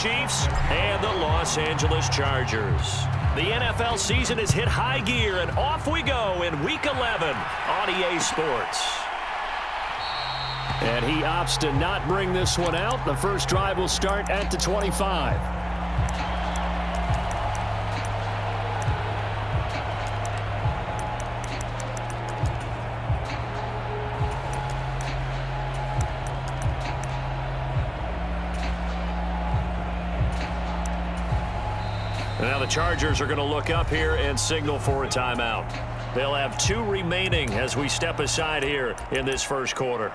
Chiefs and the Los Angeles Chargers. The NFL season has hit high gear, and off we go in Week 11 on EA Sports. And he opts to not bring this one out. The first drive will start at the 25. Now the Chargers are going to look up here and signal for a timeout. They'll have 2 remaining as we step aside here in this first quarter.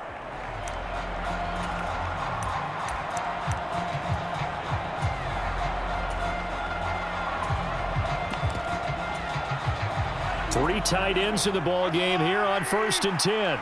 Three tight ends in the ball game here on 1st and 10.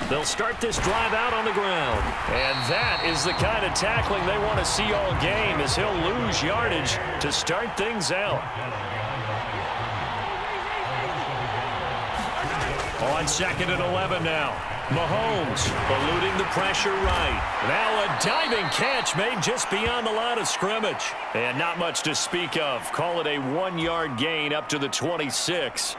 They'll start this drive out on the ground. And that is the kind of tackling they want to see all game, as he'll lose yardage to start things out. On 2nd and 11 now. Mahomes eluding the pressure right. Now a diving catch made just beyond the line of scrimmage. And not much to speak of. Call it a 1-yard gain up to the 26.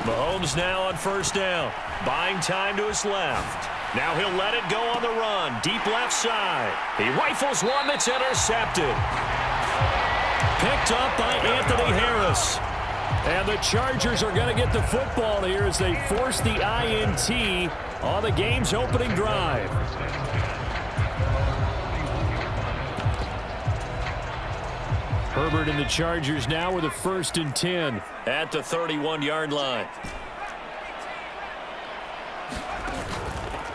Mahomes now on 1st down. Buying time to his left. Now he'll let it go on the run. Deep left side. He rifles one that's intercepted. Picked up by Anthony Harris. And the Chargers are going to get the football here as they force the INT on the game's opening drive. Herbert and the Chargers now with a 1st and 10 at the 31-yard line.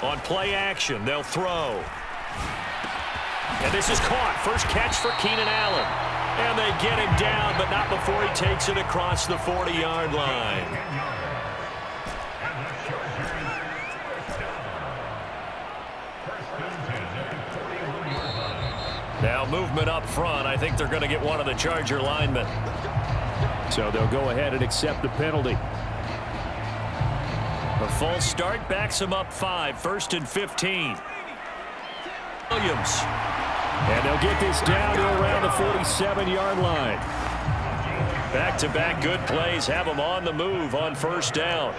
On play action, they'll throw. And this is caught. First catch for Keenan Allen. And they get him down, but not before he takes it across the 40-yard line. Now movement up front. I think they're going to get one of the Charger linemen. So they'll go ahead and accept the penalty. A false start backs him up 5. 1st and 15. Williams. And they'll get this down to around the 47-yard line. Back-to-back good plays have them on the move on 1st down.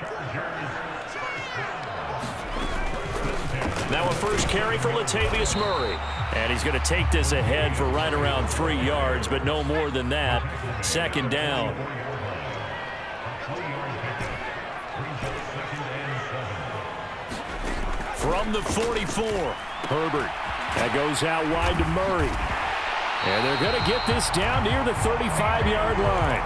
Now a first carry for Latavius Murray. And he's going to take this ahead for right around 3 yards, but no more than that. 2nd down. From the 44, Herbert. That goes out wide to Murray. And they're going to get this down near the 35-yard line.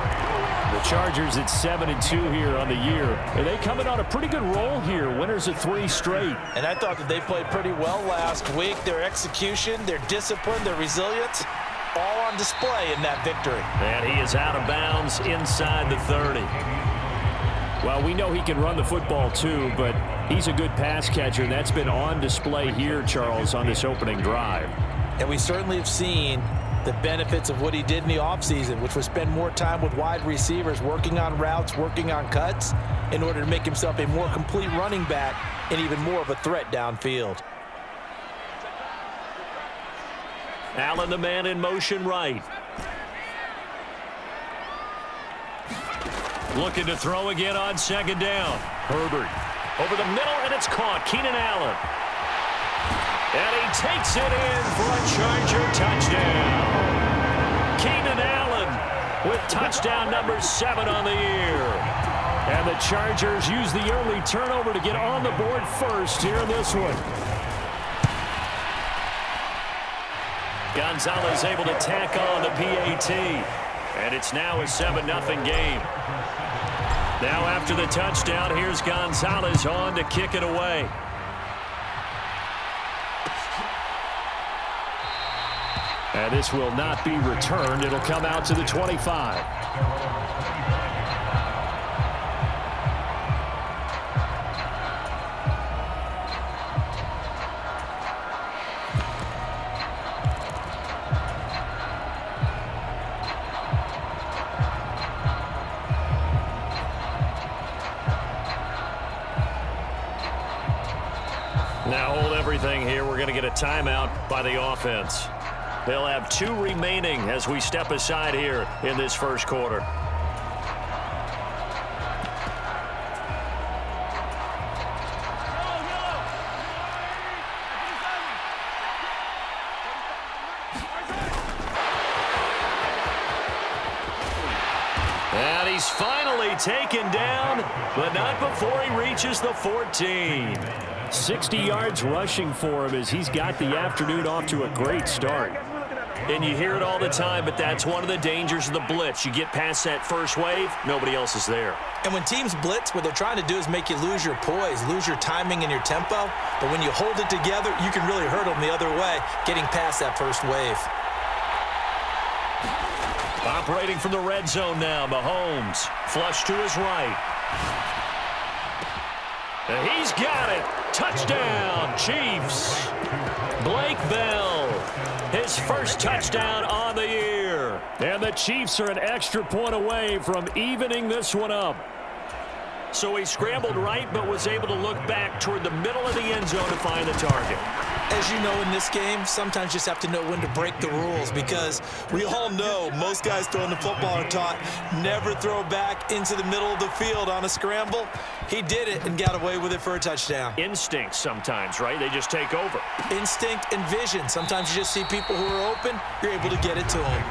The Chargers at 7-2 here on the year. And they coming on a pretty good roll here. Winners of 3 straight. And I thought that they played pretty well last week. Their execution, their discipline, their resilience, all on display in that victory. And he is out of bounds inside the 30. Well, we know he can run the football too, but he's a good pass catcher. That's been on display here, Charles, on this opening drive. And we certainly have seen the benefits of what he did in the offseason, which was spend more time with wide receivers, working on routes, working on cuts, in order to make himself a more complete running back and even more of a threat downfield. Allen, the man in motion right. Looking to throw again on 2nd down. Herbert over the middle, and it's caught. Keenan Allen. And he takes it in for a Charger touchdown. Keenan Allen with touchdown number 7 on the year. And the Chargers use the early turnover to get on the board first here in this one. Gonzalez able to tack on the PAT. And it's now a 7-0 game. Now after the touchdown, here's Gonzalez on to kick it away. And this will not be returned. It'll come out to the 25. Now hold everything here. We're going to get a timeout by the offense. They'll have 2 remaining as we step aside here in this first quarter. And he's finally taken down, but not before he reaches the 14. 60 yards rushing for him as he's got the afternoon off to a great start. And you hear it all the time, but that's one of the dangers of the blitz. You get past that first wave, nobody else is there. And when teams blitz, what they're trying to do is make you lose your poise, lose your timing and your tempo. But when you hold it together, you can really hurt them the other way, getting past that first wave. Operating from the red zone now, Mahomes. Flush to his right. And he's got it. Touchdown, Chiefs. Blake Bell, his first touchdown on the year. And the Chiefs are an extra point away from evening this one up. So he scrambled right, but was able to look back toward the middle of the end zone to find the target. As you know, in this game, sometimes you just have to know when to break the rules, because we all know most guys throwing the football are taught never throw back into the middle of the field on a scramble. He did it and got away with it for a touchdown. Instinct sometimes, right? They just take over. Instinct and vision. Sometimes you just see people who are open, you're able to get it to them.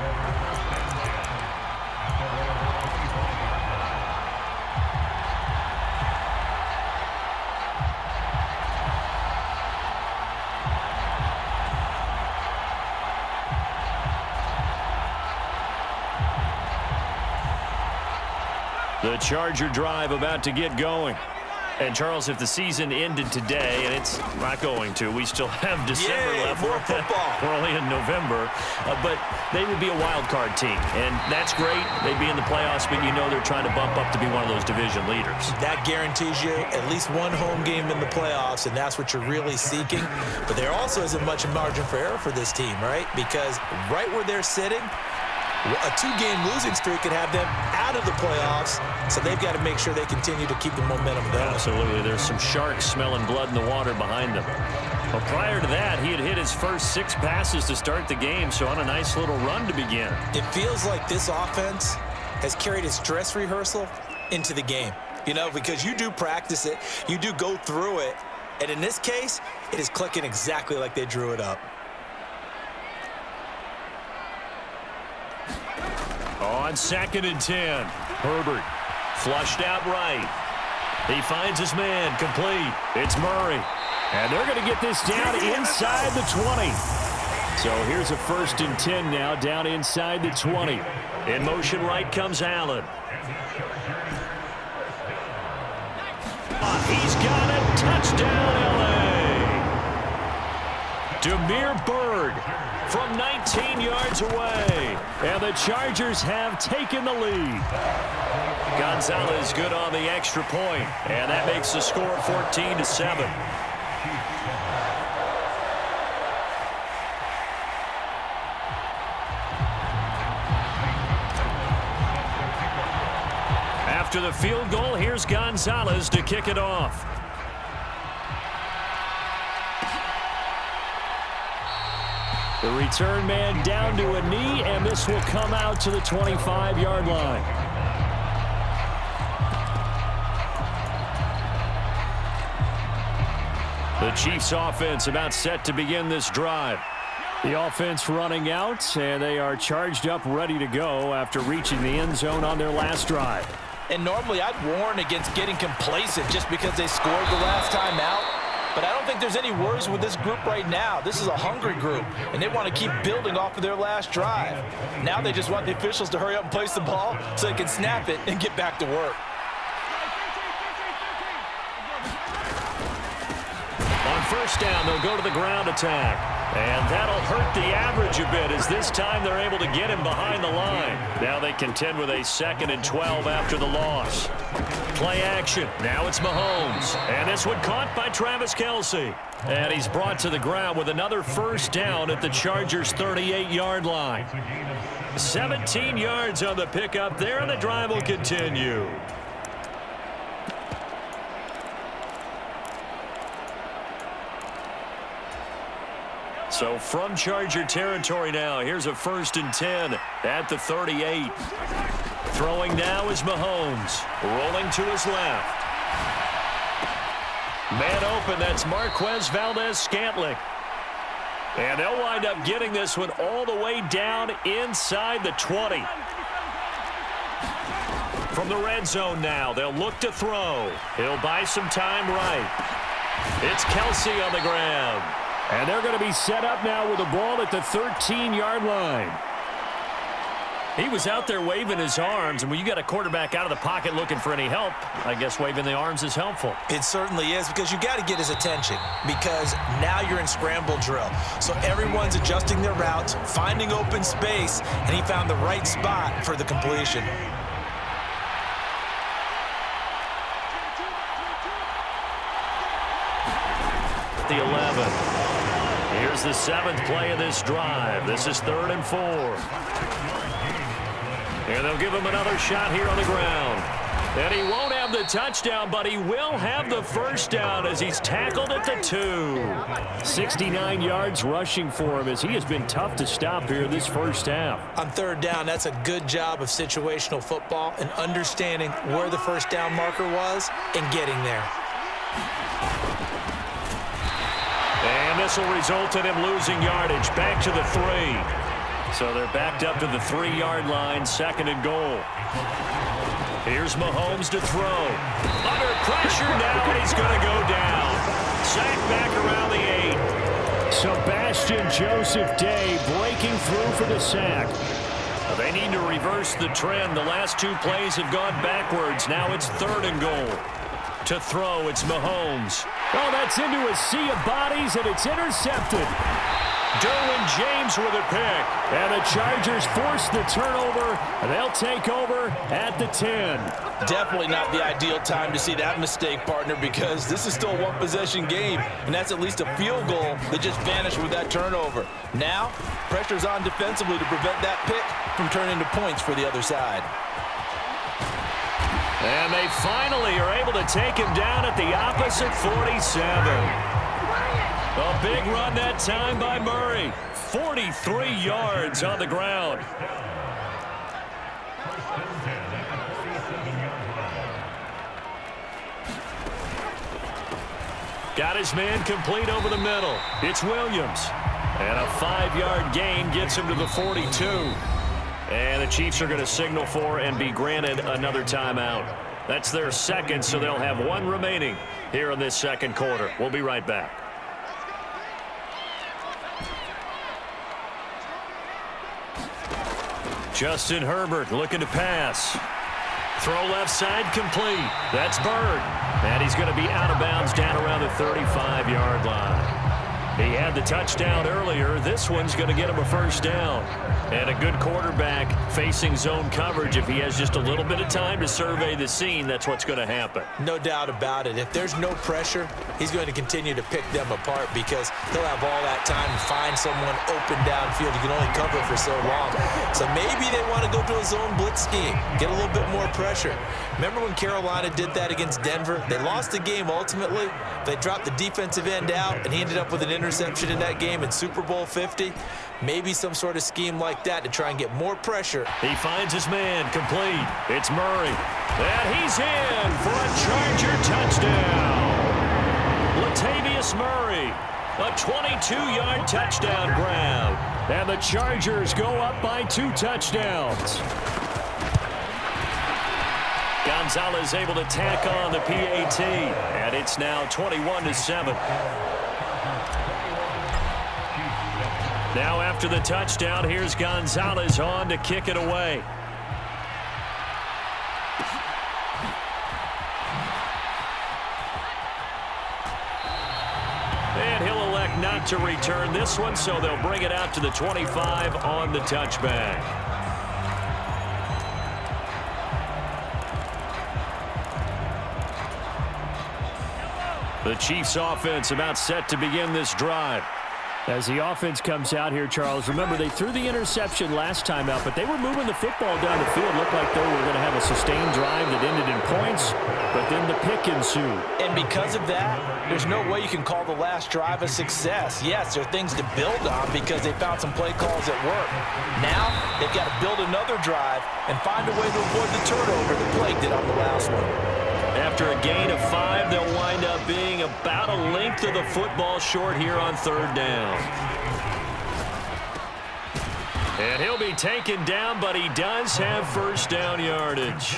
The Charger drive about to get going. And, Charles, if the season ended today, and it's not going to, we still have December left. More football. We're only in November. But they would be a wild card team. And that's great. They'd be in the playoffs, but you know they're trying to bump up to be one of those division leaders. That guarantees you at least one home game in the playoffs, and that's what you're really seeking. But there also isn't much margin for error for this team, right? Because right where they're sitting, a 2-game losing streak could have them out of the playoffs, so they've got to make sure they continue to keep the momentum going. Absolutely. There's some sharks smelling blood in the water behind them. Well, prior to that, he had hit his first 6 passes to start the game, so on a nice little run to begin. It feels like this offense has carried its dress rehearsal into the game, you know, because you do practice it, you do go through it, and in this case, it is clicking exactly like they drew it up. On 2nd and 10, Herbert flushed out right. He finds his man, complete. It's Murray. And they're going to get this down inside the 20. So here's a 1st and 10 now, down inside the 20. In motion right comes Allen. He's got it. Touchdown, L.A. Damiere Byrd from 19 yards away. And the Chargers have taken the lead. Gonzalez good on the extra point, and that makes the score 14-7. After the field goal, here's Gonzalez to kick it off. The return man down to a knee, and this will come out to the 25-yard line. The Chiefs offense about set to begin this drive. The offense running out, and they are charged up, ready to go after reaching the end zone on their last drive. And normally I'd warn against getting complacent just because they scored the last time out. But I don't think there's any worries with this group right now. This is a hungry group, and they want to keep building off of their last drive. Now they just want the officials to hurry up and place the ball so they can snap it and get back to work. On 1st down, they'll go to the ground attack. And that'll hurt the average a bit, as this time they're able to get him behind the line. Now they contend with a 2nd and 12 after the loss. Play action. Now it's Mahomes. And this one caught by Travis Kelce. And he's brought to the ground with another 1st down at the Chargers' 38-yard line. 17 yards on the pickup there, and the drive will continue. So from Charger territory now, here's a 1st and 10 at the 38. Throwing now is Mahomes. Rolling to his left. Man open, that's Marquez Valdez-Scantling. And they'll wind up getting this one all the way down inside the 20. From the red zone now, they'll look to throw. He'll buy some time right. It's Kelsey on the ground. And they're going to be set up now with the ball at the 13-yard line. He was out there waving his arms, and when you got a quarterback out of the pocket looking for any help, I guess waving the arms is helpful. It certainly is, because you got to get his attention, because now you're in scramble drill. So everyone's adjusting their routes, finding open space, and he found the right spot for the completion. The 11. Here's the 7th play of this drive. This is 3rd and 4. And they'll give him another shot here on the ground. And he won't have the touchdown, but he will have the first down as he's tackled at the 2. 69 yards rushing for him as he has been tough to stop here this first half. On 3rd down, that's a good job of situational football and understanding where the first down marker was and getting there. And this will result in him losing yardage back to the 3. So they're backed up to the 3-yard line, 2nd and goal. Here's Mahomes to throw. Under pressure now, and he's going to go down. Sacked back around the 8. Sebastian Joseph Day breaking through for the sack. They need to reverse the trend. The last 2 plays have gone backwards. Now it's 3rd and goal. To throw, it's Mahomes. Oh, that's into a sea of bodies, and it's intercepted. Derwin James with a pick. And the Chargers force the turnover. They'll take over at the 10. Definitely not the ideal time to see that mistake, partner, because this is still a one-possession game, and that's at least a field goal that just vanished with that turnover. Now, pressure's on defensively to prevent that pick from turning into points for the other side. And they finally are able to take him down at the opposite 47. A big run that time by Murray. 43 yards on the ground. Got his man complete over the middle. It's Williams. And a 5-yard gain gets him to the 42. And the Chiefs are going to signal for and be granted another timeout. That's their 2nd, so they'll have 1 remaining here in this 2nd quarter. We'll be right back. Justin Herbert looking to pass. Throw left side complete. That's Bird. And he's going to be out of bounds down around the 35-yard line. He had the touchdown earlier. This one's going to get him a first down. And a good quarterback facing zone coverage. If he has just a little bit of time to survey the scene, that's what's going to happen. No doubt about it. If there's no pressure, he's going to continue to pick them apart because he'll have all that time to find someone open downfield. You can only cover for so long. So maybe they want to go to a zone blitz scheme, get a little bit more pressure. Remember when Carolina did that against Denver? They lost the game ultimately. They dropped the defensive end out, and he ended up with an interception in that game in Super Bowl 50. Maybe some sort of scheme like that to try and get more pressure. He finds his man complete. It's Murray. And he's in for a Charger touchdown. Latavius Murray, a 22-yard touchdown grab. And the Chargers go up by 2 touchdowns. Gonzalez able to tack on the PAT. And it's now 21-7. Now after the touchdown, here's Gonzalez on to kick it away. And he'll elect not to return this one, so they'll bring it out to the 25 on the touchback. The Chiefs offense about set to begin this drive. As the offense comes out here, Charles, remember they threw the interception last time out, but they were moving the football down the field. Looked like they were going to have a sustained drive that ended in points, but then the pick ensued. And because of that, there's no way you can call the last drive a success. Yes, there are things to build on because they found some play calls that work. Now, they've got to build another drive and find a way to avoid the turnover that plagued it on the last one. After a gain of 5, they'll wind up being about a length of the football short here on 3rd down. And he'll be taken down, but he does have first down yardage.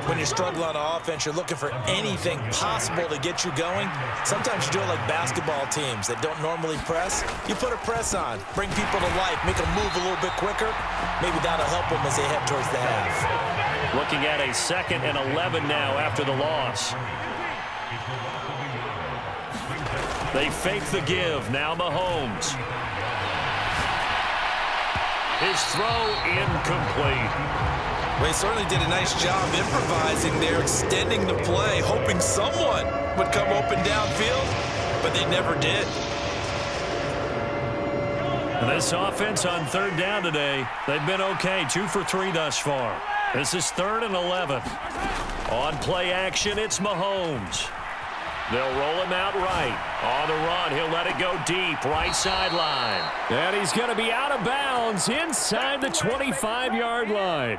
When you struggle on offense, you're looking for anything possible to get you going. Sometimes you do it like basketball teams that don't normally press. You put a press on, bring people to life, make them move a little bit quicker. Maybe that'll help them as they head towards the half. Looking at a 2nd and 11 now after the loss. They fake the give. Now Mahomes. His throw incomplete. Well, he certainly did a nice job improvising there, extending the play, hoping someone would come open downfield, but they never did. This offense on 3rd down today, they've been okay. 2 for 3 thus far. This is 3rd and 11. On play action, it's Mahomes. They'll roll him out right. On the run, he'll let it go deep, right sideline. And he's going to be out of bounds inside the 25-yard line.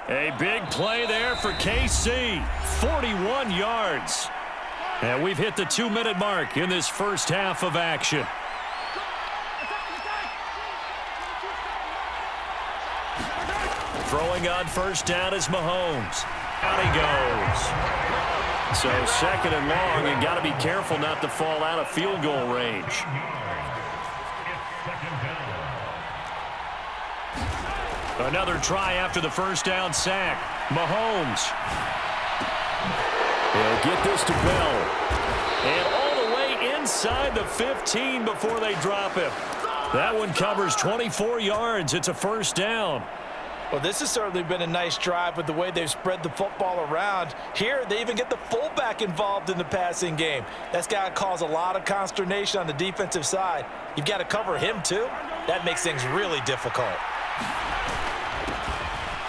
A big play there for KC. 41 yards. And we've hit the 2-minute mark in this first half of action. Throwing on first down is Mahomes. Out he goes. So 2nd and long, you got to be careful not to fall out of field goal range. Another try after the first down sack. Mahomes. He'll get this to Bell. And all the way inside the 15 before they drop him. That one covers 24 yards. It's a first down. Well, this has certainly been a nice drive with the way they've spread the football around. Here, they even get the fullback involved in the passing game. That's got to cause a lot of consternation on the defensive side. You've got to cover him, too. That makes things really difficult.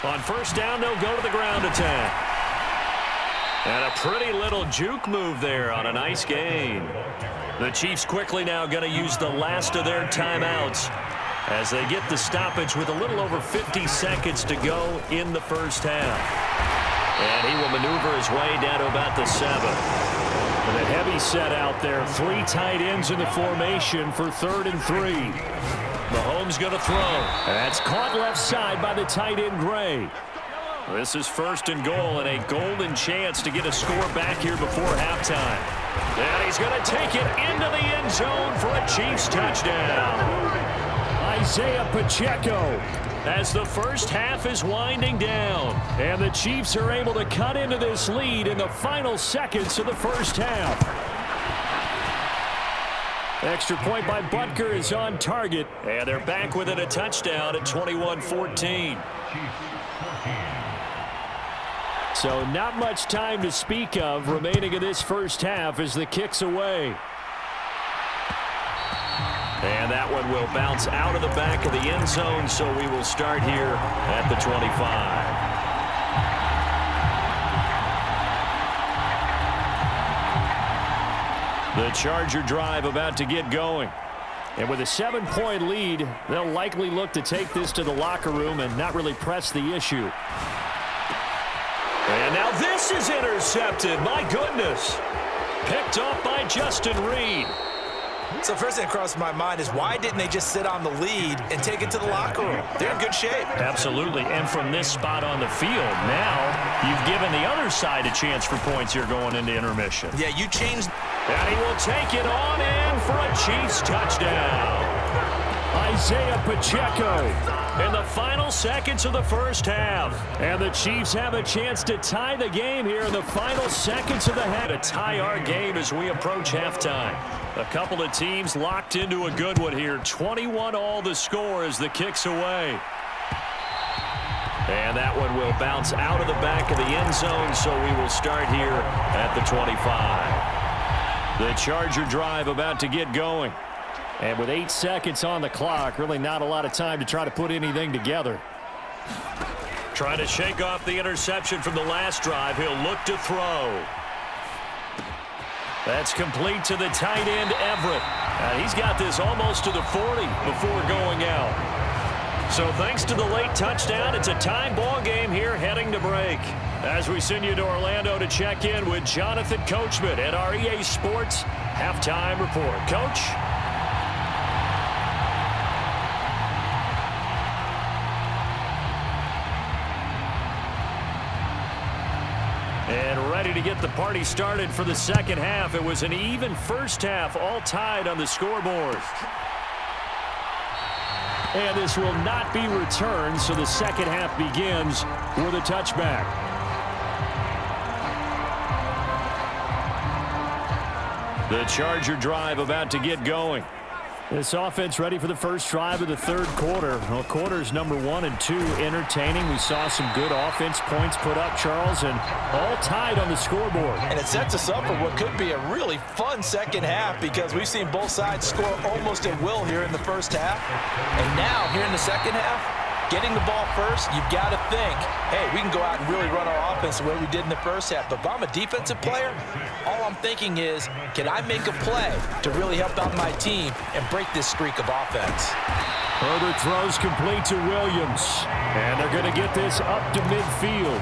On first down, they'll go to the ground attack. And a pretty little juke move there on a nice gain. The Chiefs quickly now going to use the last of their timeouts as they get the stoppage with a little over 50 seconds to go in the first half. And he will maneuver his way down to about the 7. And a heavy set out there. 3 tight ends in the formation for 3rd and 3. Mahomes going to throw. That's caught left side by the tight end Gray. This is 1st and goal and a golden chance to get a score back here before halftime. And he's going to take it into the end zone for a Chiefs touchdown. Isaiah Pacheco. As the first half is winding down. And the Chiefs are able to cut into this lead in the final seconds of the first half. Extra point by Butker is on target. And they're back within a touchdown at 21-14. So not much time to speak of remaining in this first half as the kick's away. And that one will bounce out of the back of the end zone, so we will start here at the 25. The Charger drive about to get going. And with a 7-point lead, they'll likely look to take this to the locker room and not really press the issue. And now this is intercepted. My goodness. Picked off by Justin Reed. So first thing that crossed my mind is why didn't they just sit on the lead and take it to the locker room? They're in good shape. Absolutely. And from this spot on the field, now you've given the other side a chance for points here going into intermission. Yeah, you changed. And he will take it on in for a Chiefs touchdown. Isaiah Pacheco. In the final seconds of the first half. And the Chiefs have a chance to tie the game here in the final seconds of the half. To tie our game as we approach halftime. A couple of teams locked into a good one here. 21-all the score as the kick's away. And that one will bounce out of the back of the end zone, so we will start here at the 25. The Charger drive about to get going. And with 8 seconds on the clock, really not a lot of time to try to put anything together. Trying to shake off the interception from the last drive. He'll look to throw. That's complete to the tight end, Everett. He's got this almost to the 40 before going out. So thanks to the late touchdown, it's a tie ball game here heading to break. As we send you to Orlando to check in with Jonathan Coachman at our EA Sports Halftime Report. Coach? And ready to get the party started for the second half. It was an even first half, all tied on the scoreboard. And this will not be returned, so the second half begins with a touchback. The Charger drive about to get going. This offense ready for the first drive of the third quarter. Well, quarters number 1 and 2 entertaining. We saw some good offense points put up, Charles, and all tied on the scoreboard. And it sets us up for what could be a really fun second half because we've seen both sides score almost at will here in the first half. And now, here in the second half, getting the ball first, you've got to think, hey, we can go out and really run our offense the way we did in the first half. But if I'm a defensive player, all I'm thinking is, can I make a play to really help out my team and break this streak of offense? Herbert throws complete to Williams. And they're going to get this up to midfield.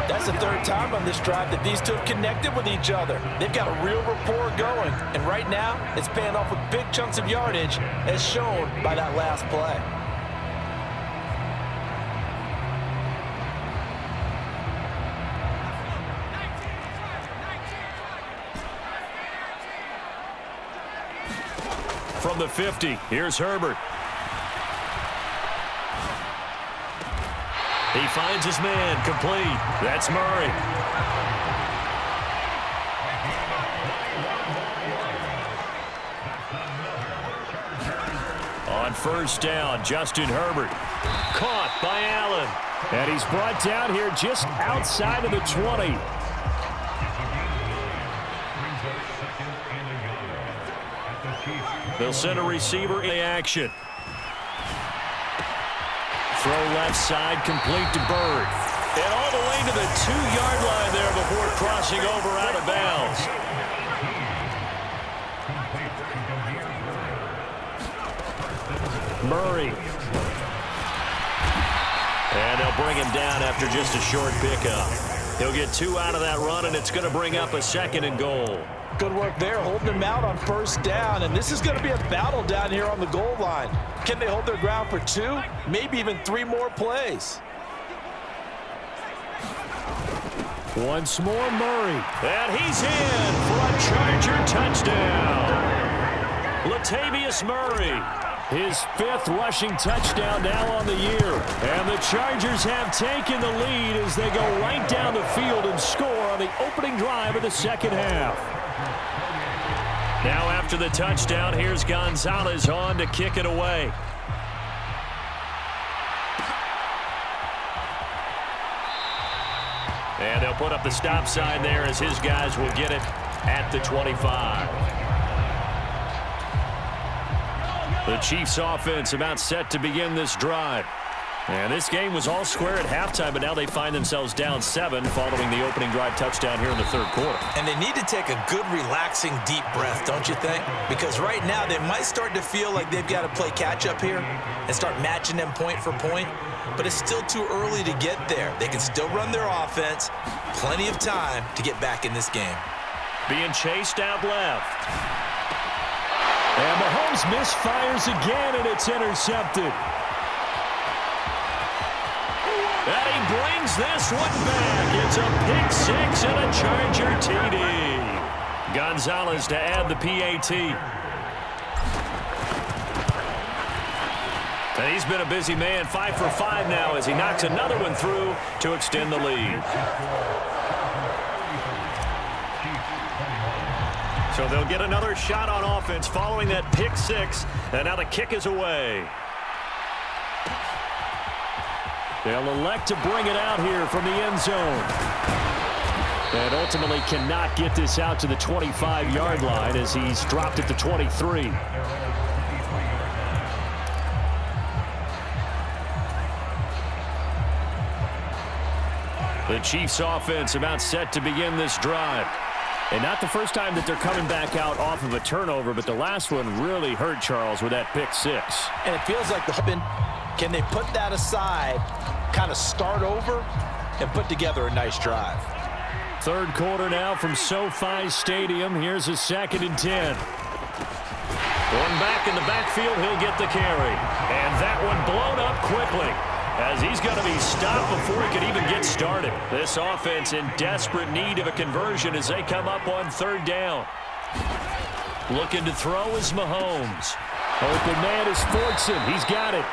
That's the third time on this drive that these two have connected with each other. They've got a real rapport going. And right now, it's paying off with big chunks of yardage, as shown by that last play. From the 50, here's Herbert. He finds his man, complete. That's Murray. On first down, Justin Herbert. Caught by Allen. And he's brought down here just outside of the 20. They'll send a receiver in action. Throw left side, complete to Bird. And all the way to the 2-yard line there before crossing over out of bounds. Murray. And they'll bring him down after just a short pickup. He'll get 2 out of that run, and it's going to bring up a 2nd and goal. Good work there, holding them out on first down, and this is going to be a battle down here on the goal line. Can they hold their ground for 2, maybe even 3 more plays? Once more, Murray. And he's in for a Charger touchdown. Latavius Murray. His 5th rushing touchdown now on the year. And the Chargers have taken the lead as they go right down the field and score on the opening drive of the second half. Now after the touchdown, here's Gonzalez on to kick it away. And they'll put up the stop sign there as his guys will get it at the 25. The Chiefs offense about set to begin this drive. And this game was all square at halftime, but now they find themselves down 7 following the opening drive touchdown here in the third quarter. And they need to take a good, relaxing, deep breath, don't you think? Because right now they might start to feel like they've got to play catch-up here and start matching them point for point. But it's still too early to get there. They can still run their offense. Plenty of time to get back in this game. Being chased out left. And Mahomes misfires again, and it's intercepted. And he brings this one back. It's a pick 6 and a Charger TD. Gonzalez to add the PAT. And he's been a busy man, 5 for 5 now as he knocks another one through to extend the lead. So they'll get another shot on offense following that pick 6, and now the kick is away. They'll elect to bring it out here from the end zone. And ultimately cannot get this out to the 25-yard line as he's dropped at the 23. The Chiefs offense about set to begin this drive. And not the first time that they're coming back out off of a turnover, but the last one really hurt Charles with that pick six. And it feels like can they put that aside, kind of start over, and put together a nice drive. Third quarter now from SoFi Stadium. Here's a 2nd and 10. One back in the backfield, he'll get the carry. And that one blown up quickly, as he's going to be stopped before he could even get started. This offense in desperate need of a conversion as they come up on 3rd down. Looking to throw is Mahomes. Open man is Fortson. He's got it.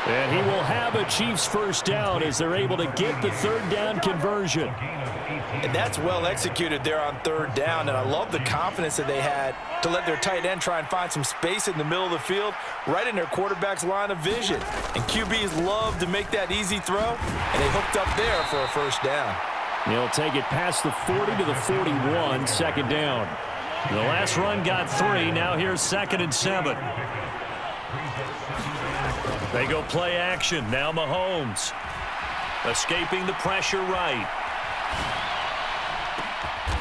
And he will have a Chiefs first down as they're able to get the 3rd down conversion. And that's well executed there on 3rd down, and I love the confidence that they had to let their tight end try and find some space in the middle of the field, right in their quarterback's line of vision. And QBs love to make that easy throw, and they hooked up there for a first down. He'll take it past the 40 to the 41, 2nd down. The last run got 3. Now here's 2nd and 7. They go play action. Now Mahomes. Escaping the pressure right.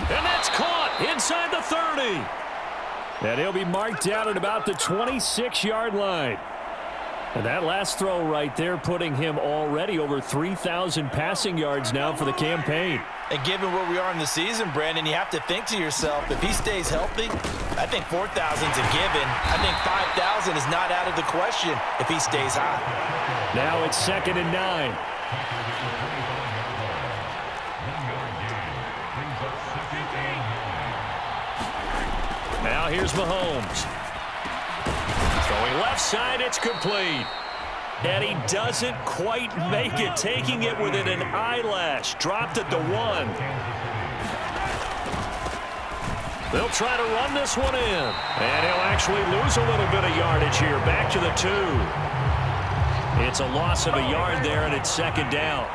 And that's caught inside the 30. And he'll be marked down at about the 26-yard line. And that last throw right there putting him already over 3,000 passing yards now for the campaign. And given where we are in the season, Brandon, you have to think to yourself, if he stays healthy, I think 4,000 is a given. I think 5,000 is not out of the question if he stays hot. Now it's 2nd and 9. Now here's Mahomes. Throwing left side, it's complete. And he doesn't quite make it, taking it within an eyelash. Dropped at the 1. They'll try to run this one in. And he'll actually lose a little bit of yardage here. Back to the 2. It's a loss of a yard there, and it's 2nd down.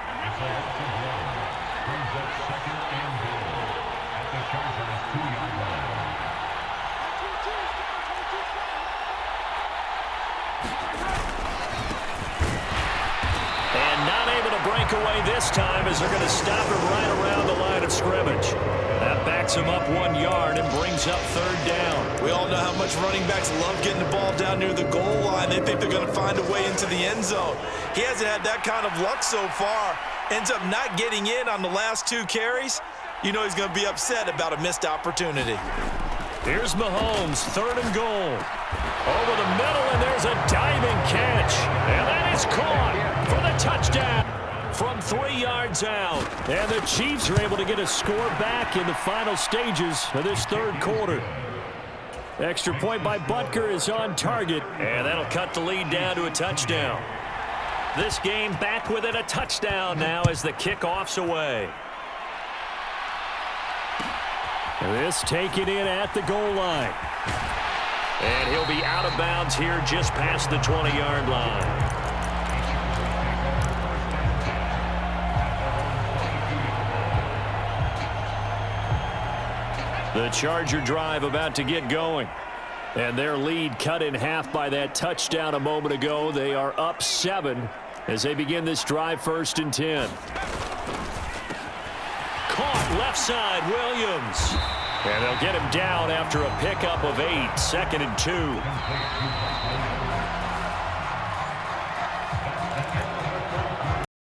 Away this time as they're going to stop him right around the line of scrimmage. That backs him up 1 yard and brings up 3rd down. We all know how much running backs love getting the ball down near the goal line. They think they're going to find a way into the end zone. He hasn't had that kind of luck so far. Ends up not getting in on the last 2 carries. You know he's going to be upset about a missed opportunity. Here's Mahomes, 3rd and goal. Over the middle, and there's a diving catch. And that is caught for the touchdown. From 3 yards out. And the Chiefs are able to get a score back in the final stages of this 3rd quarter. Extra point by Butker is on target. And that'll cut the lead down to a touchdown. This game back within a touchdown now as the kickoff's away. This taken in at the goal line. And he'll be out of bounds here just past the 20-yard line. The Charger drive about to get going. And their lead cut in half by that touchdown a moment ago. They are up 7 as they begin this drive 1st and 10. Caught left side, Williams. And they'll get him down after a pickup of 8. 2nd and 2.